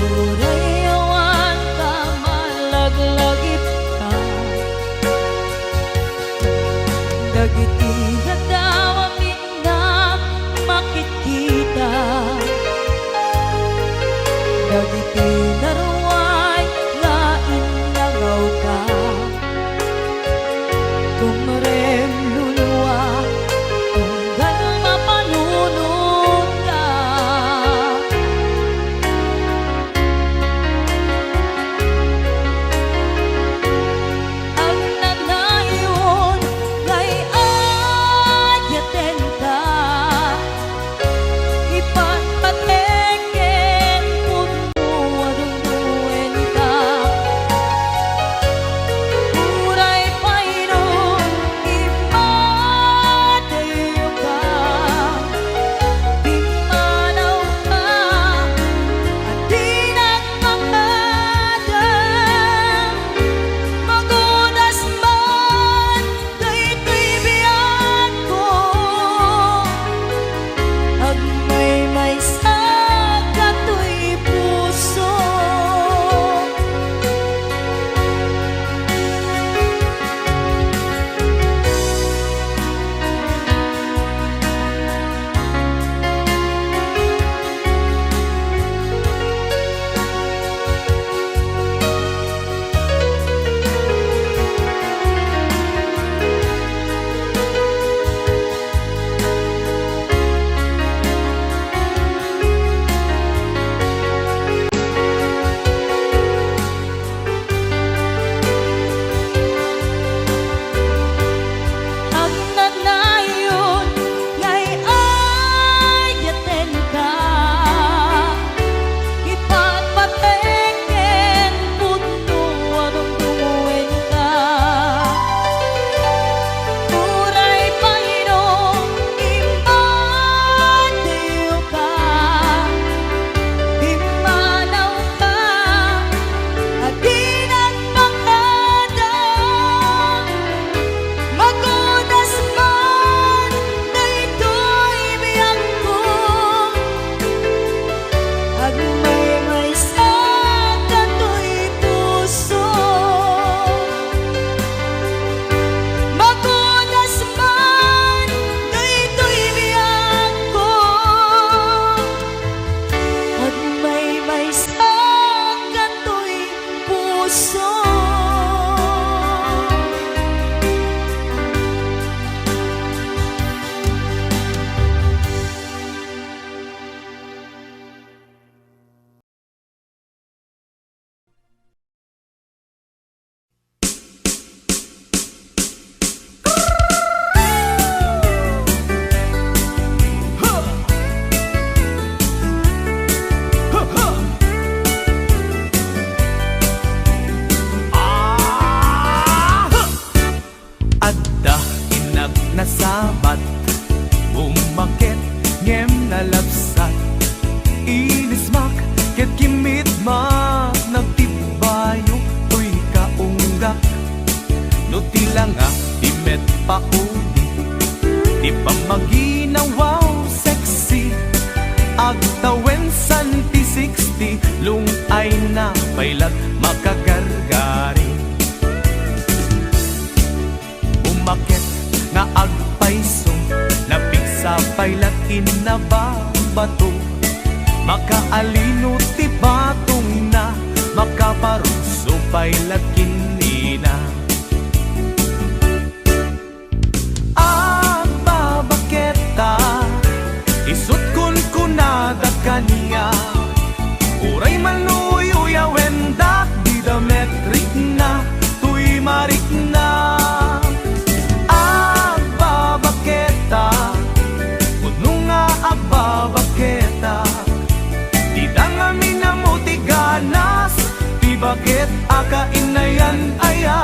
Urayawan ka, malaglagip ka, dagiti daw amin na makikita, dagiti naruay lain langaw ka, tumrem luluwa tunggal mapanunod ka. Ang nanayon ngay ayaten ka, ipatpatengken puno adungduen ka, uray painom imadayo ka, dimanaw ka, adi nagmakadam, magudas man daytoy biyan ko, agmay sa katoy puso. Ang nanayon ngay ayaten ka, ipatpatengken puno adungduen ka, uray painom imadayo ka, dimanaw ka, adi nagmakadam, magudas man daytoy biyak ko, agmay sa katoy puso. Magudas man daytoy biyak ko, agmay sa katoy puso. Adda inag nasabat, umakit ngem nalabsat, inismak ket kimitmak, nagtibayo tuy kaunggak, no tila nga di met pauli, di pa maginawaw sexy, agtawen santi 60, lungay na pailat makagargari. Umakit nga agpaiso, napigsa pailat inababato, makaalino ti batong na, makaparuso pailat kinina. Agbabaketa, isut kun kunada kaniya, uray manuyo wendak di dametrik na, tuy marik na. Agbabaketa, puno nga agbabaketa, di dangami na mutiganas, di bakit akainayan aya.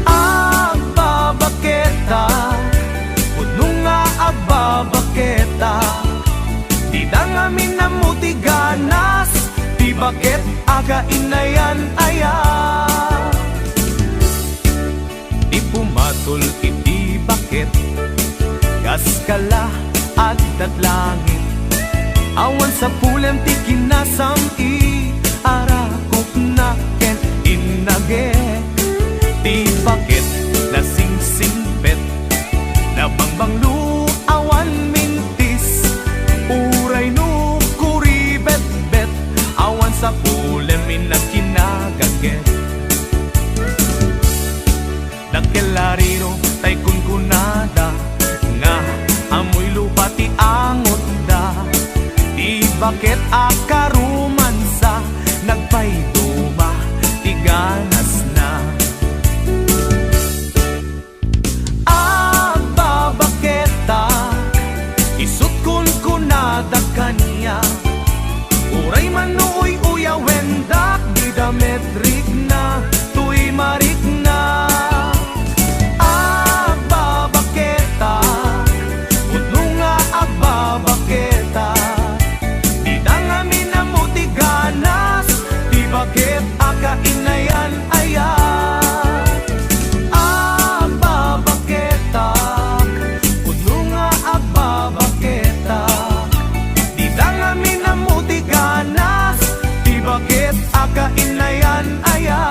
Agbabaketa, puno nga agbabaketa, di dangami na mutiganas, di bakit akainayan aya. Di pumatul iti bakit, gas kala agdat langit, Awan sa pulem ti kinasam i arakok na ken inage. Ti bakit na sing-singpet na bangbanglu awan mintis. Uray no kuribet-bet awan sa pulem inakinagage. Nagkelarino tay kunkunada nga amoy lupa ti angot da. Di bakit akarumansa nagpayduma ti ganas na. Agbabaketa isut kunkunada kanya. Uray manuoy uyawendak di dametrik na tuy marik na. Agbabaketa udno nga agbabaketa di dangamin na muti ganas. Di bakit akainayan ayat. Agbabaketa udno nga agbabaketa di dangamin na muti ganas. Di bakit akainayan ayat.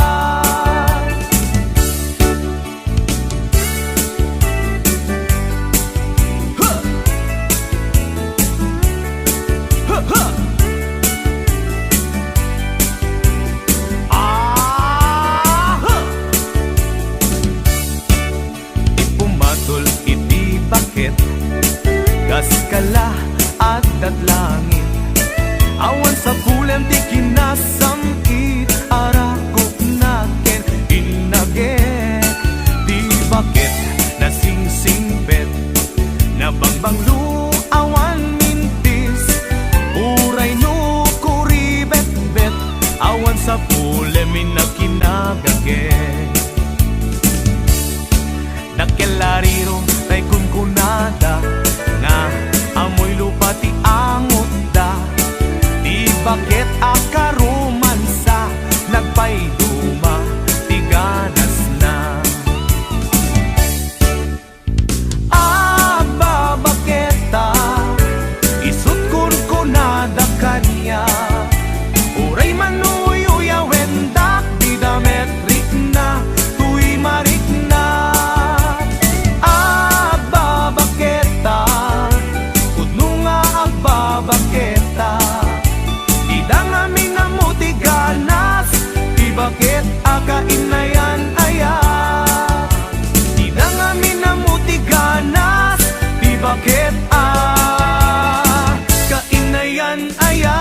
Huh! Huh, huh! Huh! Ipumatol iti bakit gaskala at datlangin. Awan sa pulem ti kinasam it arakok naken inage. Di bakit na sing-singpet na bangbanglu awan mintis. Uray no kuribet-bet awan sa pulem inakinagage. Nagkelariro tay kunkunada nga amoy lupa ti angot da. Di bakit akarumansa nagpayduma ti ganas na. Agbabaketa isut kunkunada kanya. Uray manuy uyawendak di dametrik na tuy marik na. Agbabaketa udno nga agbabaketa di dangamin na muti ganas. Di bakit akainayan ayat. Di dangamin na muti ganas. Di bakit akainayan ayat.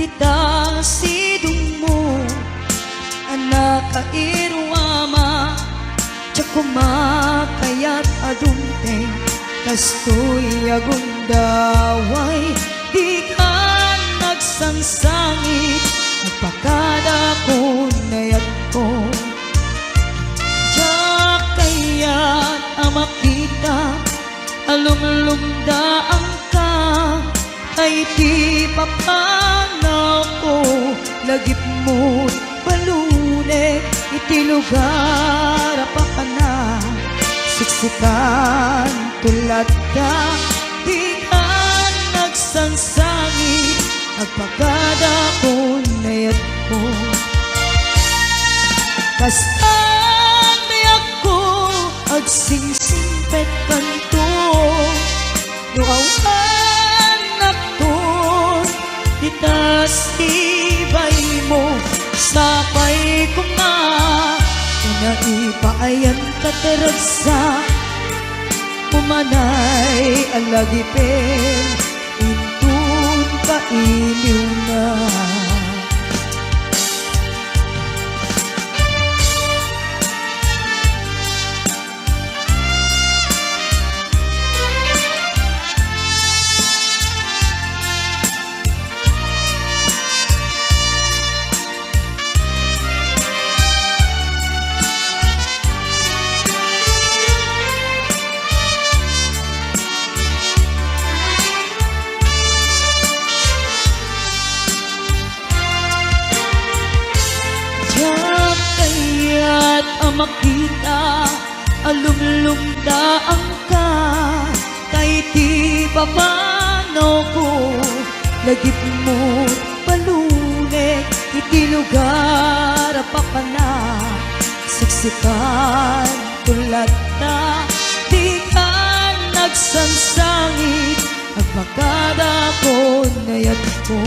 Kita sidong mo anak kairwama Tsak kumakayat adunteng Kastoy agundaway Di ka nagsangsangit Nagpakada ko nayat ko Tsak kaya't amakita Alumlumdaan ka Ay di papanaw ko Lagip mo't balunek Iti lugar pa ka na Siksikan tulad ka Di ka nagsangsangit Agpagada ko nayat ko Kastan mayak ko Agsingsingpet kanto Nuawan nakton Ditas ibay mo Sapay ko nga Inaipayan kataragsa Pumanay alagipin Intun kailiw na makita alumlumdaan ka kay di papanaw ko lagip mo palunek iti lugar pa ka na siksikan tulad na di ka nagsangsangit agpakada ko nayat ko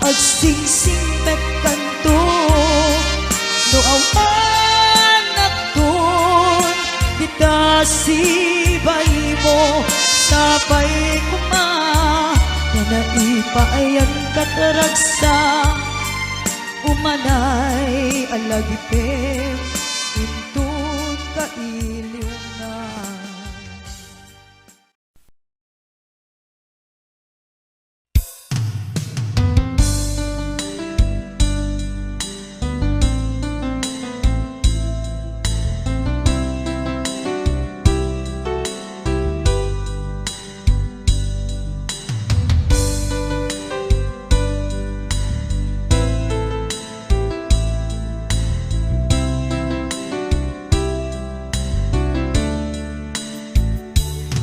Agsingsingpet kanto Nuawan nakton Kita sibay mo Sapay ko nga Na naipaayan kataragsa Umanay alagipin Intun kailiw na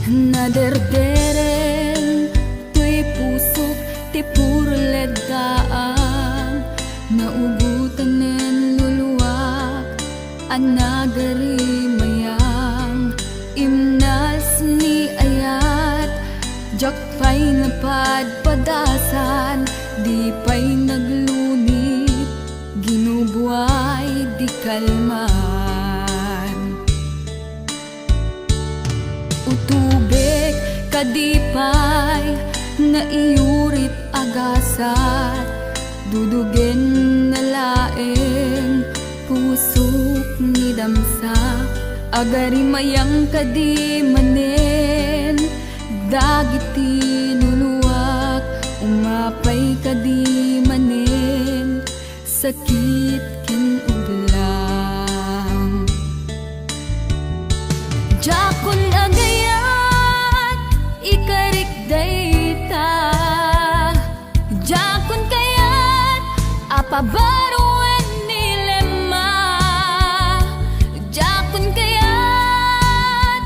Naderderen tuy pusok ti purledaan Naugutan nen luluwak anagari mayang Imnas ni ayat jakpay napadpadasan Di pay naglunit ginubuay di kalman Utubek kadipay na iyurit agasat Dudugen na laeng pusok ni damsak Agari mayang kadimanen Dagiti nuluwak umapay kadimanen Sakit ken ublang Jakon agayat ikarik dayta Jakon kayat apabaruan nilema Jakon kayat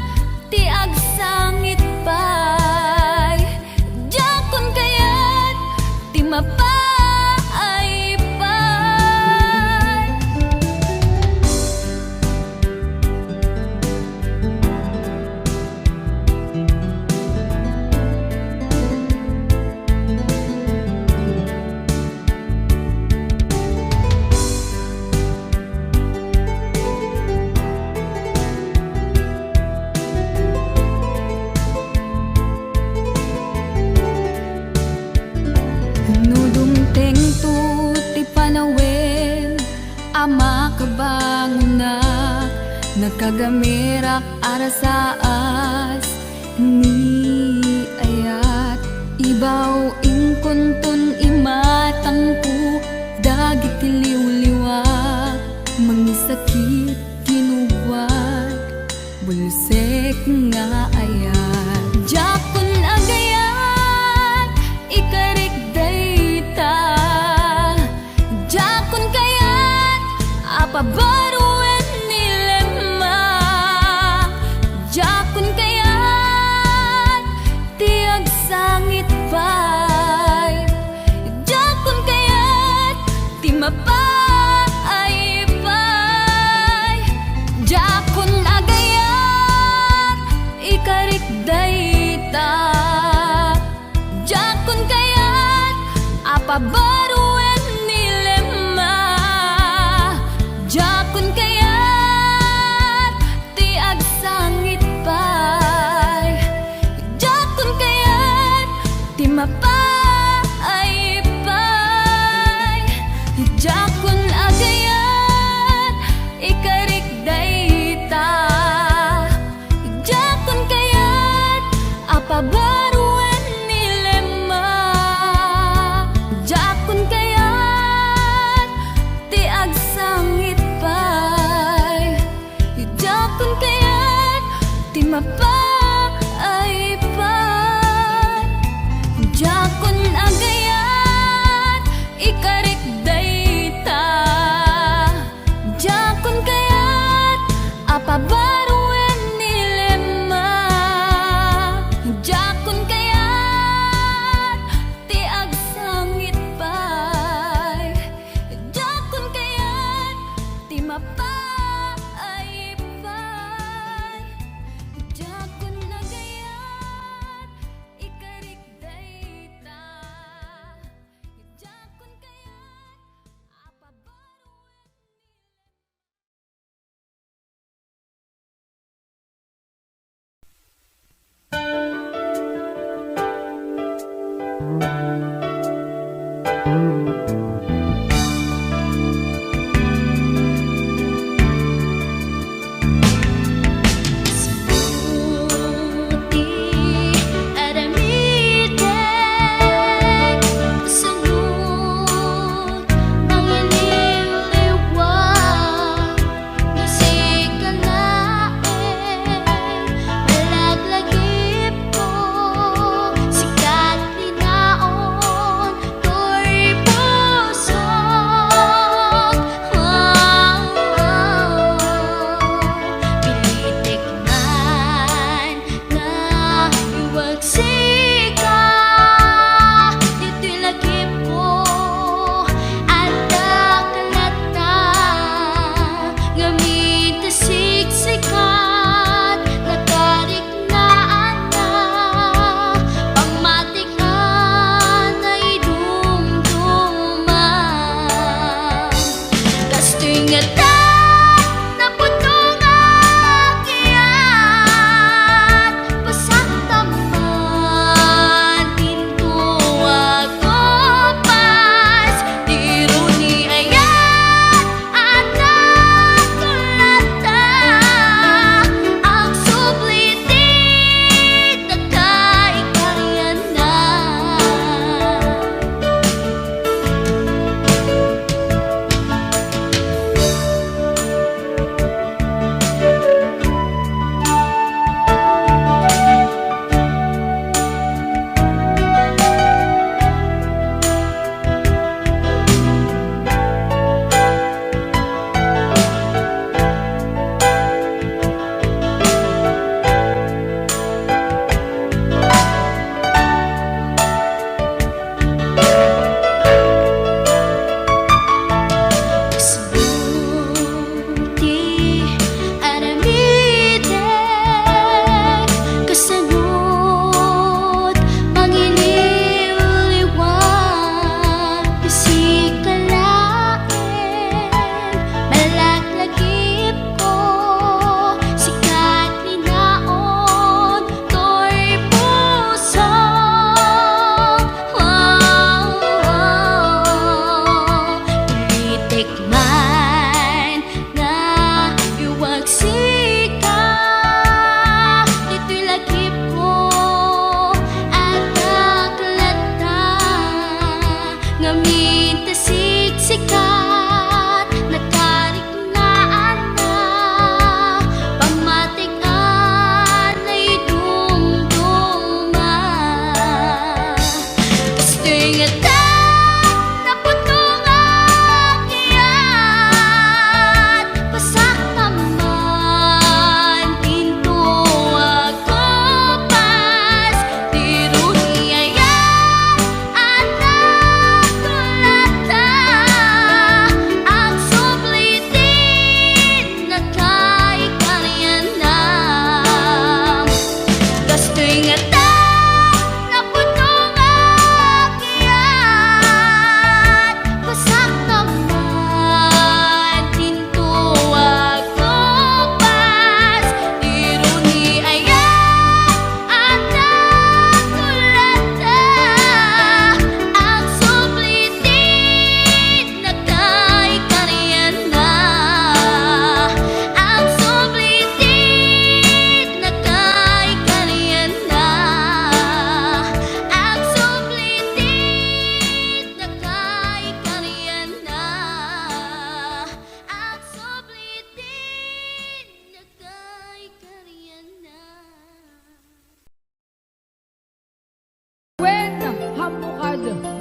ti agsangit pay Jakon kayat ti mapay pay makabangunak nakagamirak arasaas ni ayat ibaw ingkontun imatangpo dagit liw-liwag mangisakit ginuwag bulusek nga ayat jakon agayan ikarik dayta jakon kayat apabaruan nilema jakon kayat tiag sangit pay jakon kayat ti mapay pay jakon agayat ikarik dayta jakon kayat apabaruan nilema jakon kayat ti agsangit pay jakon kayat ti mapay pay jakon agayat ikarik dayta jakon kayat apabaruan nilema jakon kayat ti agsangit pay jakon kayat ti mapay pay jakon agayat ikarik dayta jakon kayat apabaruan nilema jakon kayat ti agsangit pay jakon kayat ti mapay pay jakon agayat ikarik dayta jakon kayat apabaruan Puti aramidek sunod ng ililiwag nasikalain malaglagip ko sikat linaon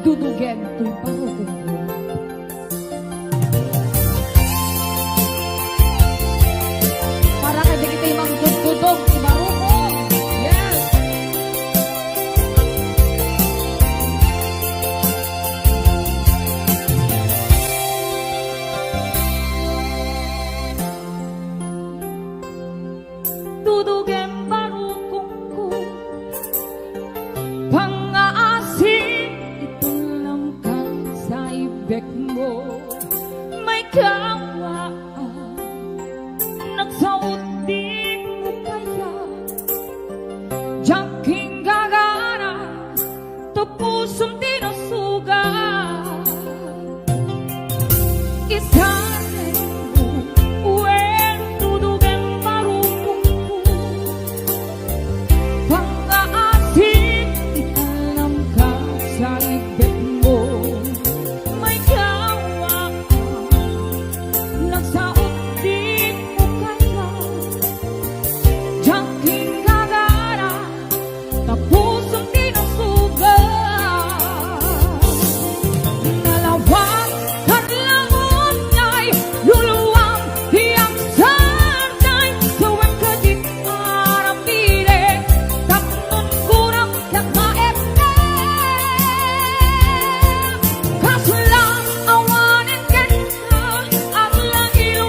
dudugen to'y parokong ko. Para kay dagito'y magdududog si Barukong. Yes! Dudugen Barukong ko, pang-aasin ito lang ka sa ibig mo. May kawaan, nagsaot din mo kaya. Diyaking gagana, tapusong dinasugat. Isanin mo, uwen, dudugan Barukong ko. Pang-aasin, italam ka sa ibig mo. May kawaan, nagsaot din mo kaya. Diyaking gagana, tapusong dinasugat. Nalawag kadlamon ay luluwang hiyang sarday. Suwag ka di arapile, tapnon kurang nagmaepte. Kaso lang awanin ka na, ang langil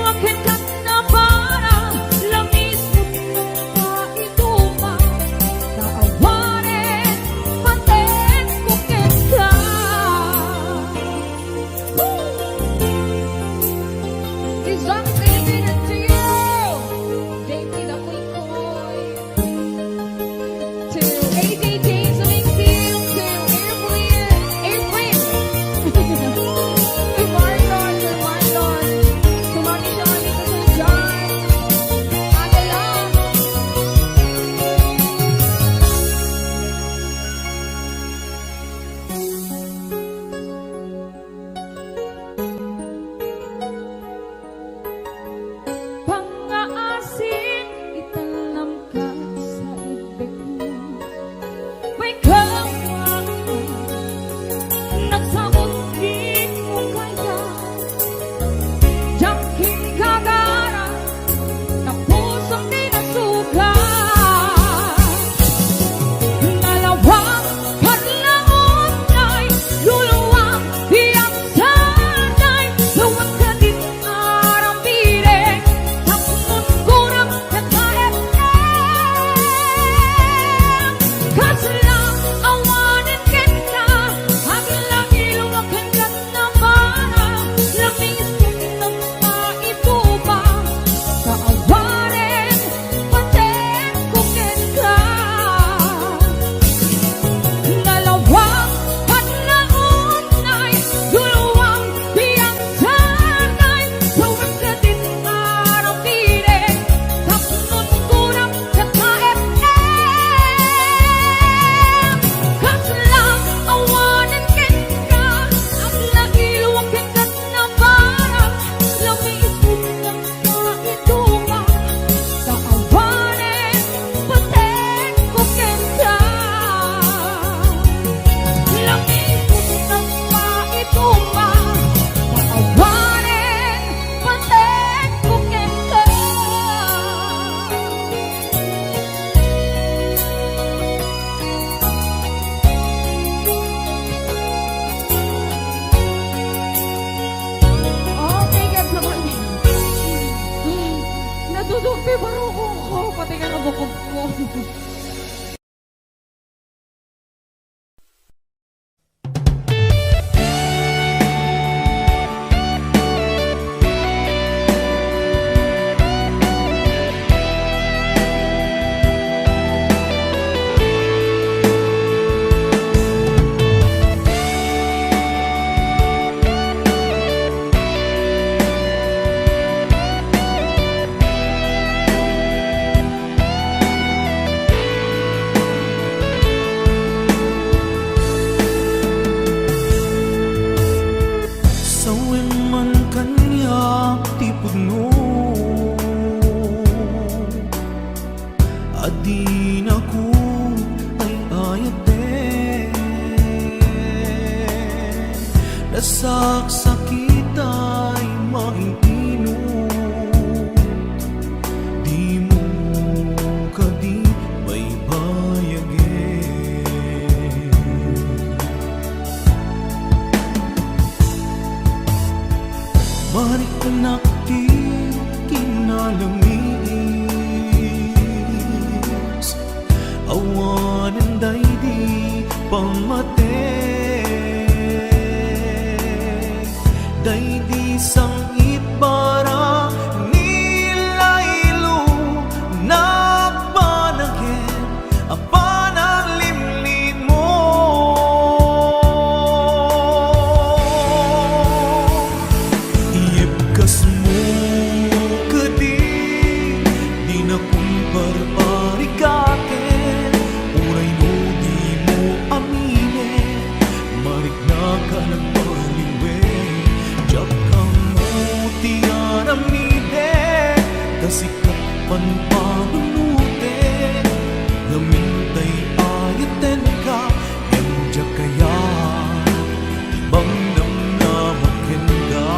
Kasikat panpanunute Gamintay ayaten ka Emja kaya Ibang namnamakin ka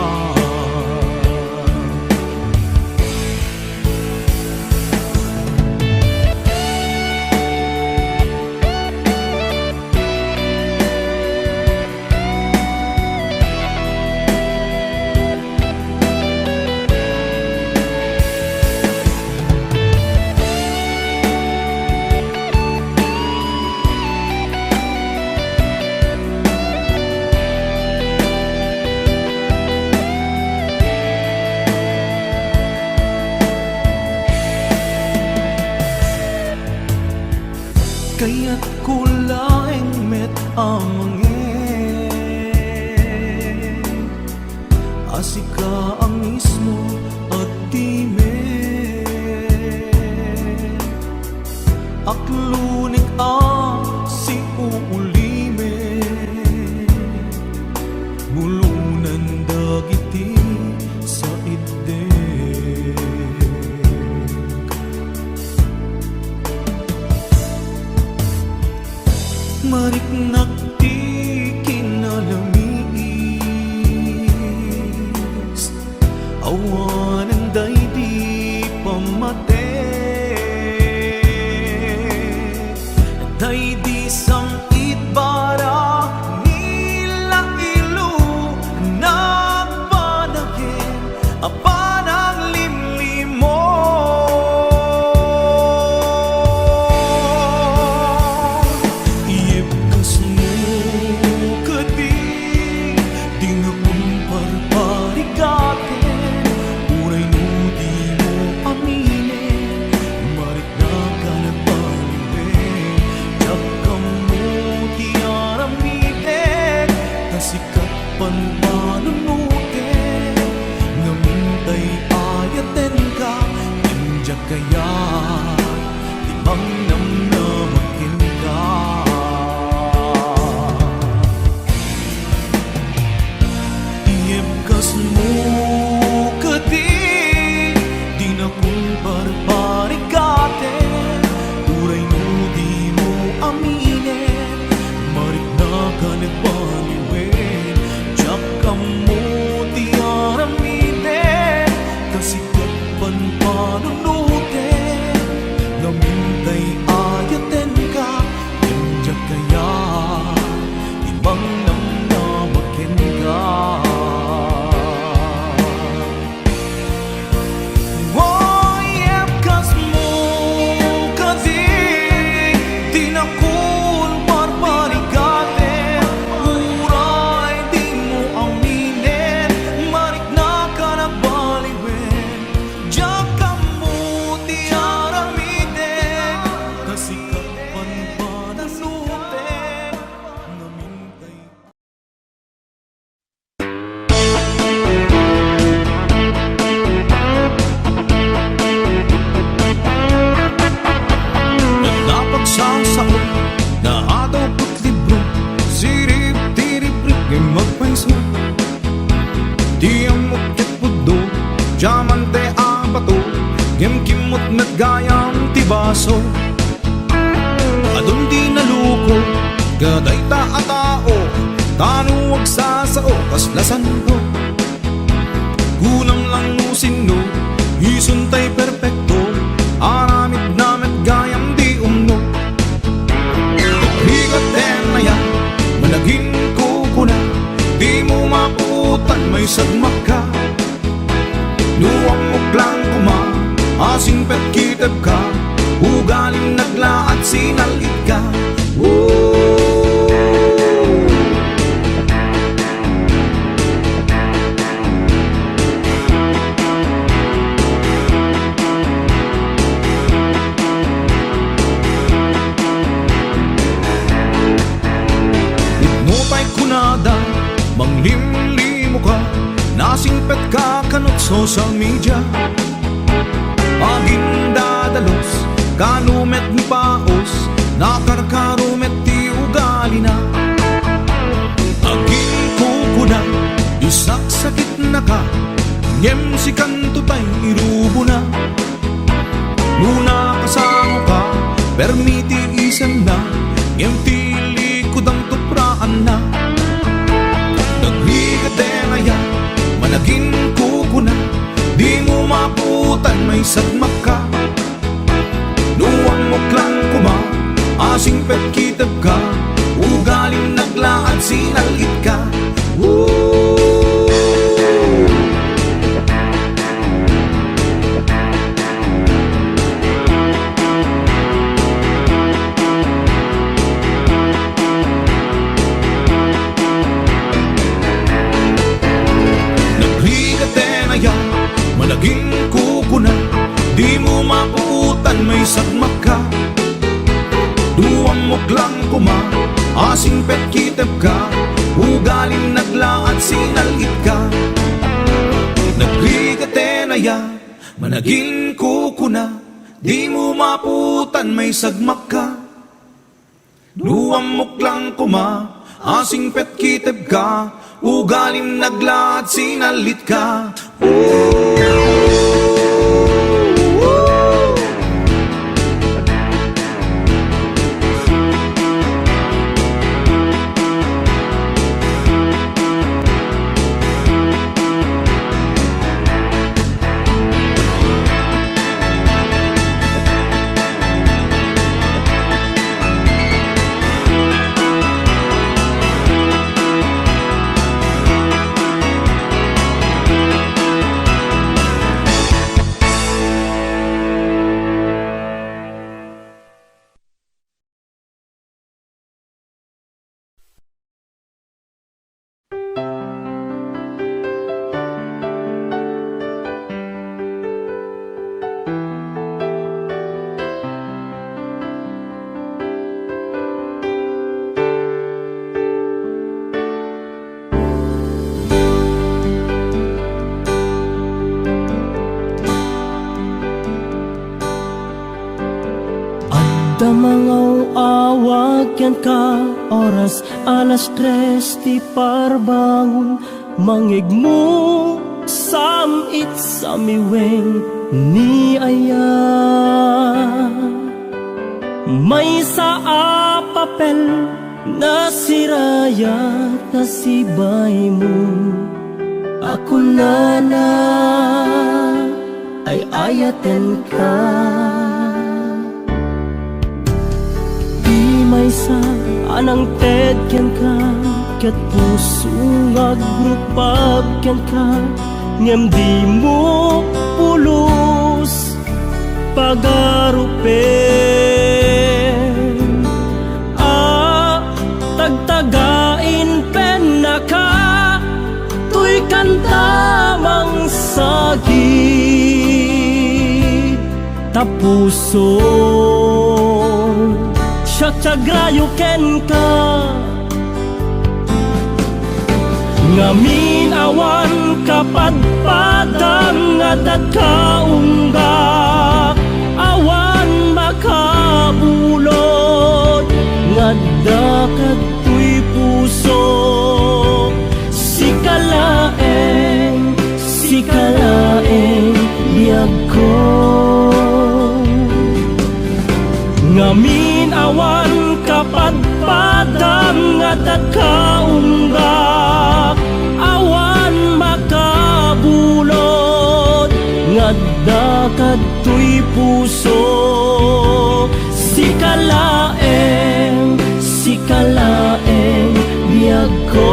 Kaya't kulaing met amangin Asika ang mismo at time Aklunik si uulime Mulunan dagiti sa ide Mariknak ti kinalamis Awanan day di pamate Day di samit bara nila ilu Nagpanagin apanang limlimo Kaya timang namnamakin ka Iyemkas mo kadi Di na kung barbarikate Uray mo di mo aminin Marik na ka nagbaliwin Tiyak ka mo di araminin Kasi kapan panunod Namintay ayaten ka Emja kaya Ibang namnamakin ka Iyemkas mo kasi Di na kun barbarikate Uray di mo aminin Marik na ka nagbaliwin Diyak ka mo di Kasikapan panunute Namintay Nagnapagsasao na ataw ko't libro Sirip-tirip-rip ngay magpaiso Di ang mukit pudo Diamante abato Ngem kimot nagayang tibaso Adun di naluko, gaday ta atao Tanuwag sa sao, kaslasan ko Kunam lang nusin no, isuntay perpekto Aramid namet gayang di umno Higaten na yan, managin ko kuna Di mo maputan may sagmak ka Nuwang muklang kuma, asing pet kiteb ka Ugaling nagla at sinalit ka Nupay kunada, manglimlimo ka Nasingpet ka kanot social media Aging dadalos Kanumet ni paos Nakarkarumet ti ugali na Aging kukuna Isak sakit na ka Ngem si kanto tay irubo na Ermiti isan na ngem tili kudam tupraan na Naghigatena ya Managin kukuna Di mo maputan may sagmak ka Nuwang mo klang kuma Asing pet kitap ka Ugaling naglaad sinalit ka Naghigatena ya Managing kukuna Di mo maputan may sagmak ka Duwang mo klang kuma Asing pet kitap ka Ugaling naglaad sinalit ka Naghigatena ya Managing kukuna Di mo maputan may sagmak ka Duwang mo klang kuma Asing pet kitap ka Ugaling naglaad sinalit ka Damangaw awag yan ka Oras 3:00 di parbangon Mangigmo samit sa miweng ni aya May sa papel na sirayat na sibay mo Ako na ay ayaten ka May sa anang tedyan ka Kat puso agrupag yan ka Ngem di mo pulos pagarupen Tagtagain pen na ka Tuy kantamang sagi Tapuson Siyagrayo ken ka Ngamin awan kapadpadang Adat kaungga Awan makabulod Ngadda kato'y puso Sikalaeng biyag ko Ngamin awan kapadpadang Adat kaungga Awan makabulod Ngadda kato'y puso Sikalaeng biyag ko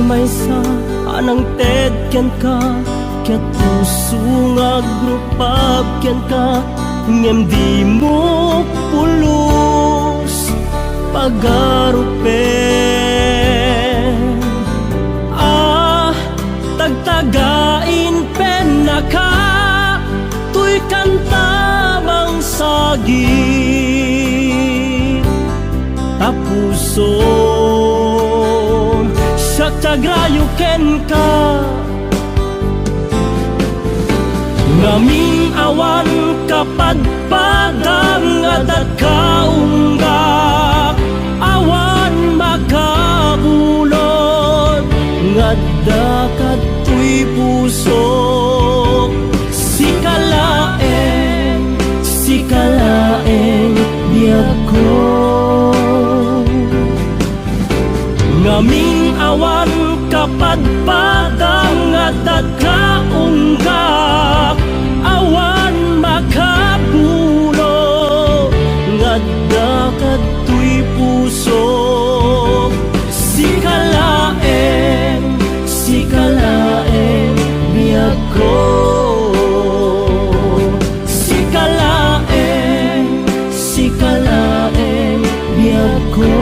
May sa anang tedyan ka Kat puso agrupag yan ka Ngem di mo pulos pagarupen Tagtagain pen na ka puso. Siya tagrayo ken ka, ngaming awan kapadpadang adat kaunggak, awan makabulod ngadda katoy puso. Sikalaeng biyag ko, ngaming awan kapadpadang adat kaunggak, awan makapulo ngadda katoy puso. Sikalaeng biyag ko, sikalaeng biyag ko,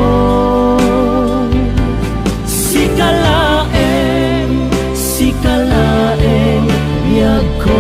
sikalaeng biyag ko.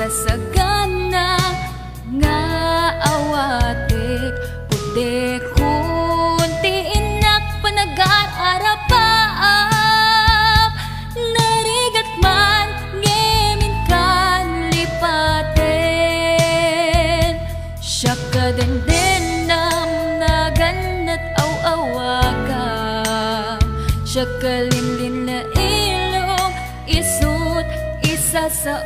Sagana nga awatek pude kunti inak panag-aarapaap narigat man ngemin kan lipaten siya kadendenam naganat aw-awaga siya kalinlin na ilong isut isa sa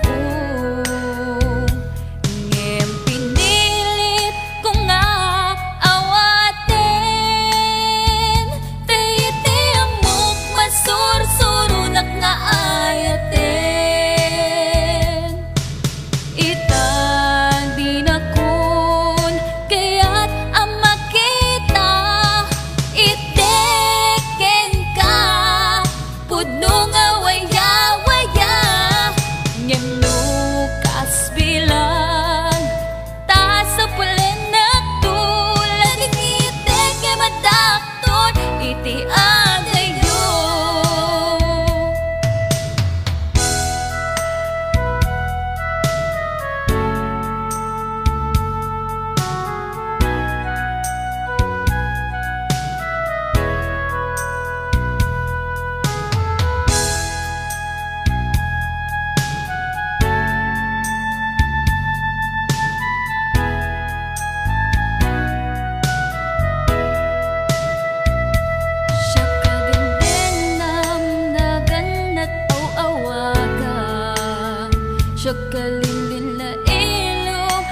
kalinlin na ilong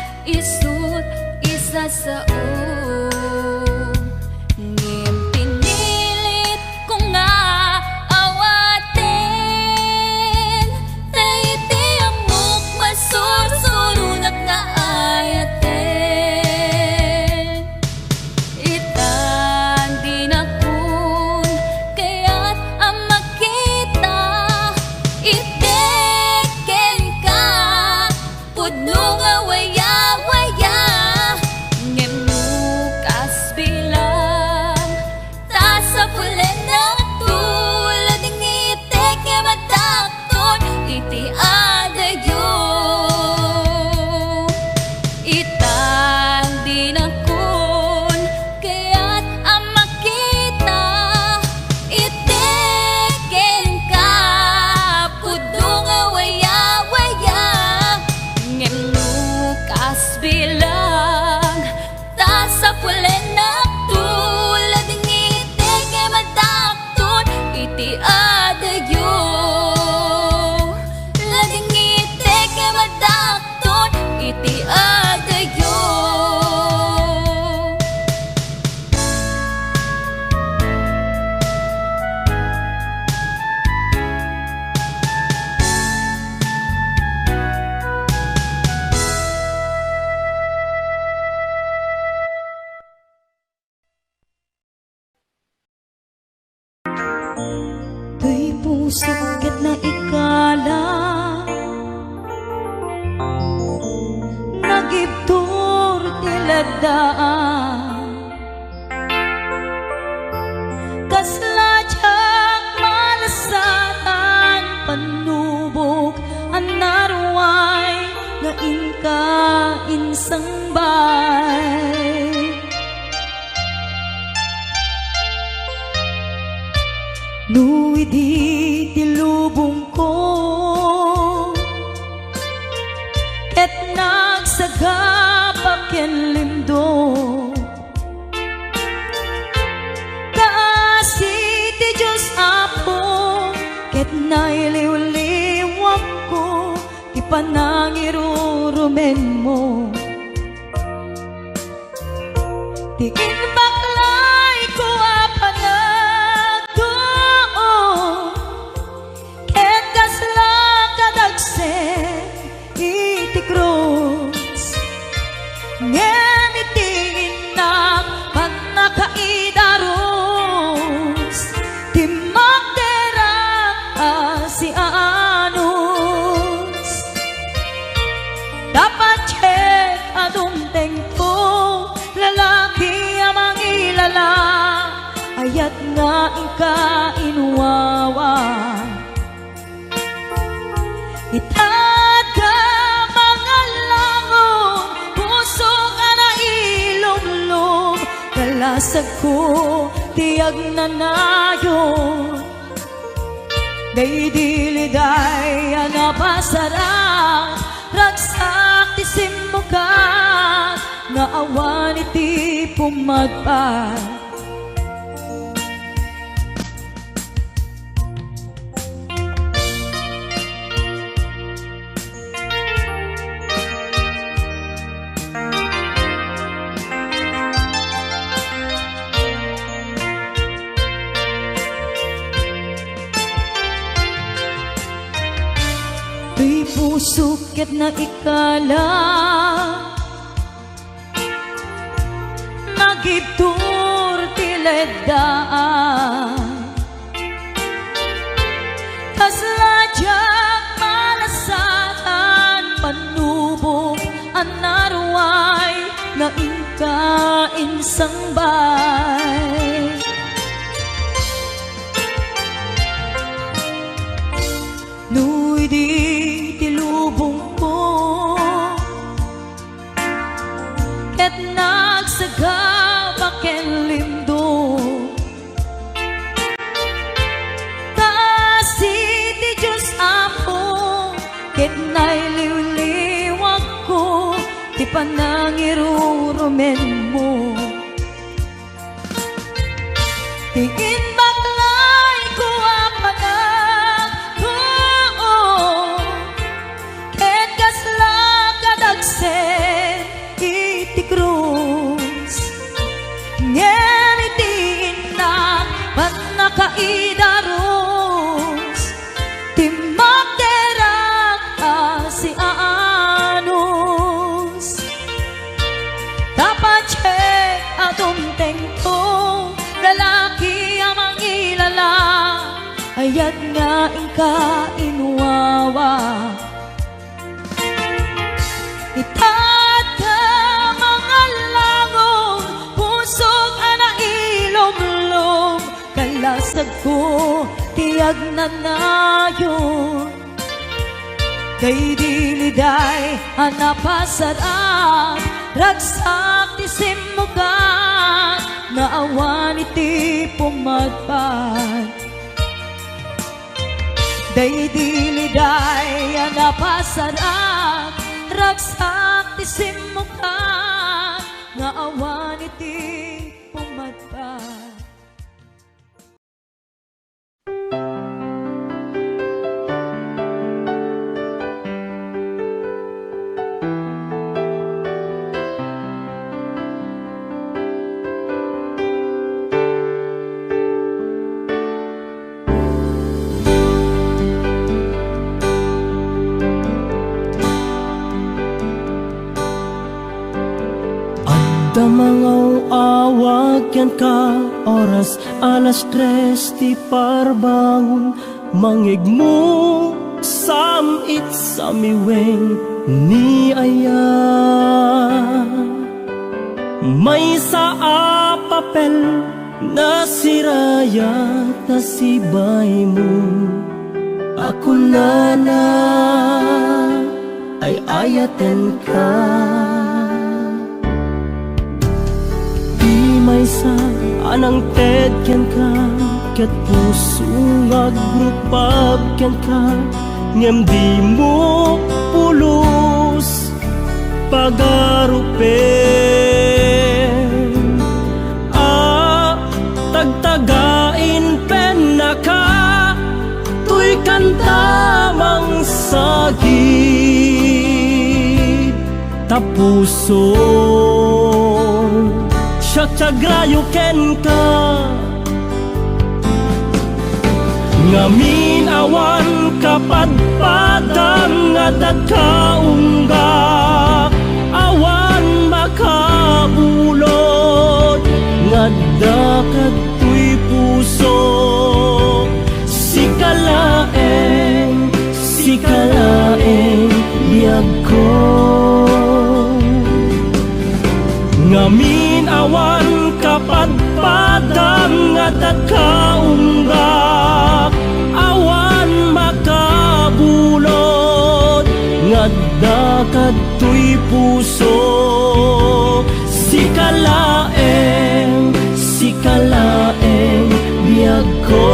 isut isa sa ngem pinilit ko nga awaten taiti amok masursurunak na ayaten itan dinakun kaya't ang makita iteken ka adayo Laging itik e madakton iti adayo Tuy puso ket na ikala nagibtur tiladaan kasladyak malasatan panubok anarway nga inka insangbay Nui di tilubong ko et nagsagapa ken lindo Kaasi ti Diyos Apo ket nailiw-liwak ko ti panangirurumen mo Ti inbaklay ko apanag iti krus ngemitingin na pag nakaidarus timag derang si anus dapat check adong tempo lalaki amang ilala ayat nga ika inuwawa Itaga mga langon, puso ka na ilumlum Kalasag ko, tiyag na nayon Daydiliday, anapasarang Ragsak ti simukan Nga awan iti pumadpad Tuy puso ket na ikala nagibtur tiledaan kasladyak malasatan panubok anarway na inka insangbay Nui di tilubong ko ket nagsagapa ken lindo Kaasi ti Diyos Apo ket nailiw-liwak ko ti panangirurumen mo Tingin baklay ko apanag ket kasla kadagsen iti krus ngemitiin na pat nakaidarus timag derang si anus dapat check adong tengto lalaki amang ilala ayat nga inka inuwawa Itata mga langon pusog ana ilom-lom kalasag ko tiyag na nayon Daydiliday anapasarap ragsak ti simukan nga awan iti pumadpad Daydiliday anapasarap ragsak ti simukan nga awan iti pumadpad ken ka oras alas 3 ti parbangon mangigmo samit samiweng ni aya may sa papel na sirayat na sibay mo ako na ay ayaten ka di may sa anang ted ken ka ket puso nga grupab ken ka ngem di mo pulos pagarupen tagtagain pen na ka tuy kantamang sagit tapuso siya tiagrayo ken ka ngamin awan kapadpadang nga dagkaungga awan makabulod nga dakat tuy puso sikalaeng biyag ko ngamin awan kapadpadang nga dagkaungga awan makabulod nga dakat tuy puso sikalaeng biyag ko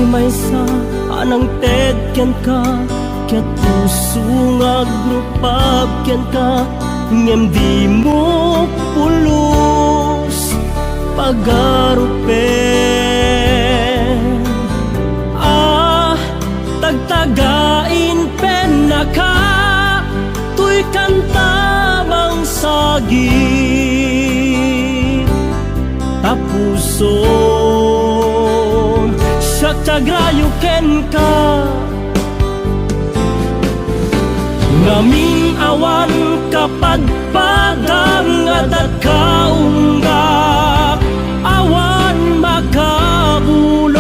may sa anang ted ken ka ket puso nga grupab ken ka ngem di mo pulos pagarupen tagtagain pen na ka tuy kantamang sagit tapuso tiagrayo ken ka ngamin awan kapadpadang nga dagkaungga awan makabulod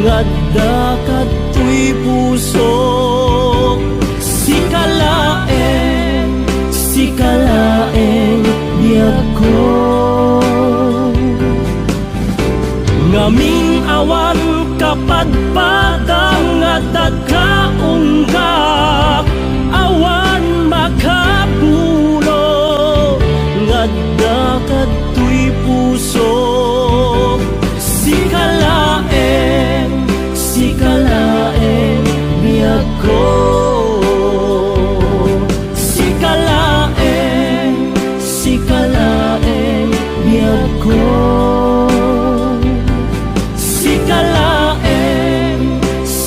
nga dakat tuy puso sikalaeng biyag ko ngamin awan kapadpadang nga dagkaungga awan makapulo nga dakat tuy puso sikalaeng biyag ko sikalaeng biyag ko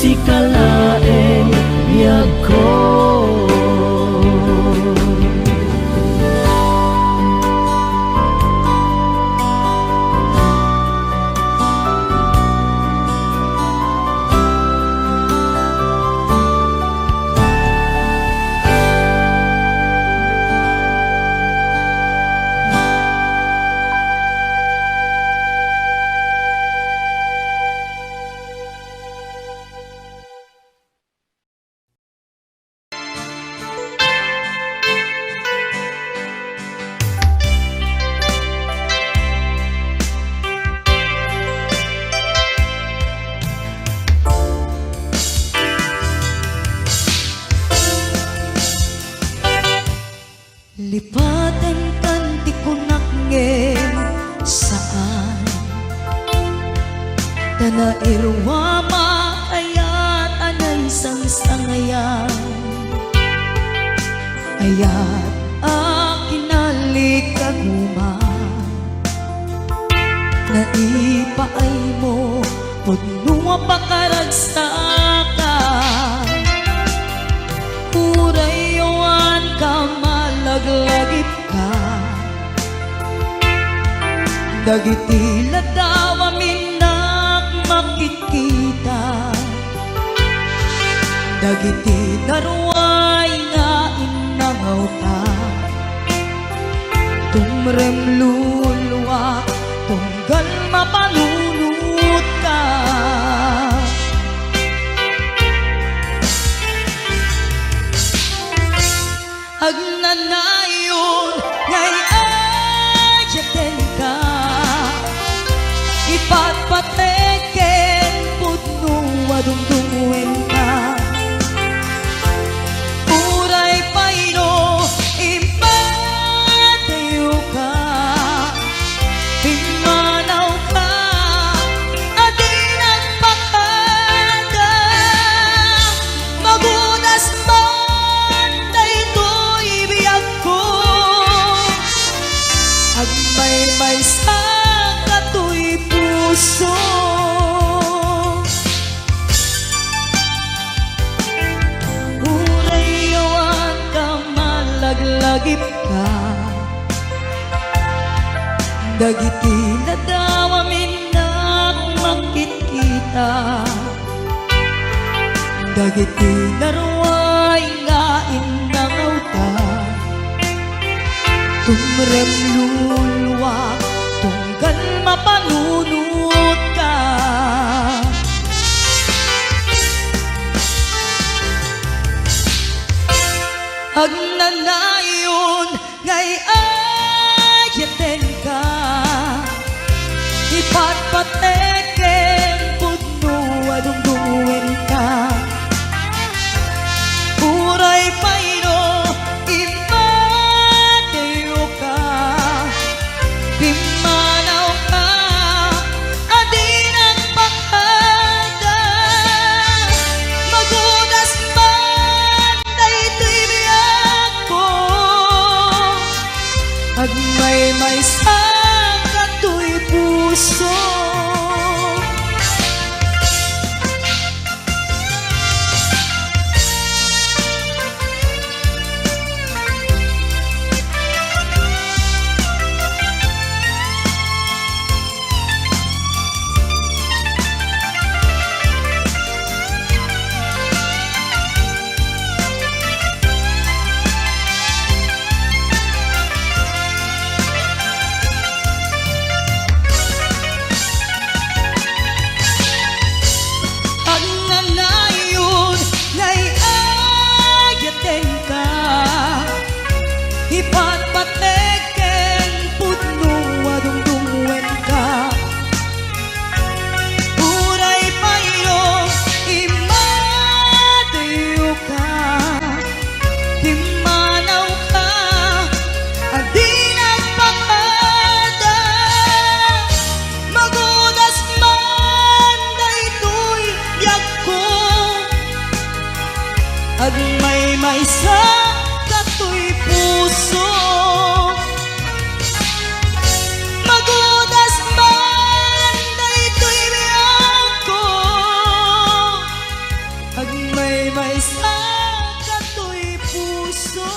sikalaeng biyag ko Lipatan tanti kunak ngem saan Dana irwama ayat anay sang sangayan Aya't akin alikaguma na ipaay mo pudno pakaragstaka urayawan ka malaglagip ka dagiti ladaw aminak makikita dagiti darway nga inangaw ta tumrem luluwa tunggal mapanunot ka agnanayon ngay ayaten ka ipatpateken pudno adungdungwen ka uray payno impatayo ka pimanaw ka adinan pakada magunas man daytoy biyag ko agmay-may sa katoy puso urayawan ka malaglagip ka dagiti ladaw aminak makikita dagiti darway nga inangaw ta tumrem luluwa tunggal mapanunot ka agnanayon ngay ayaten ka ipatpateken pudno adungdungwen ka uray payno impatayo ka pimanaw ka adinan pakada magunas man daytoy biyag ko agmay-may sa katoy puso agnanayon ngay ayaten ka ipatpateken pudno adungdungwen ka uray payno imatayo ka pimanaw ka adinan pakada magunas man daytoy biyag ko agmay-may sa katoy puso magunas man daytoy biyag ko agmay-may sa katoy puso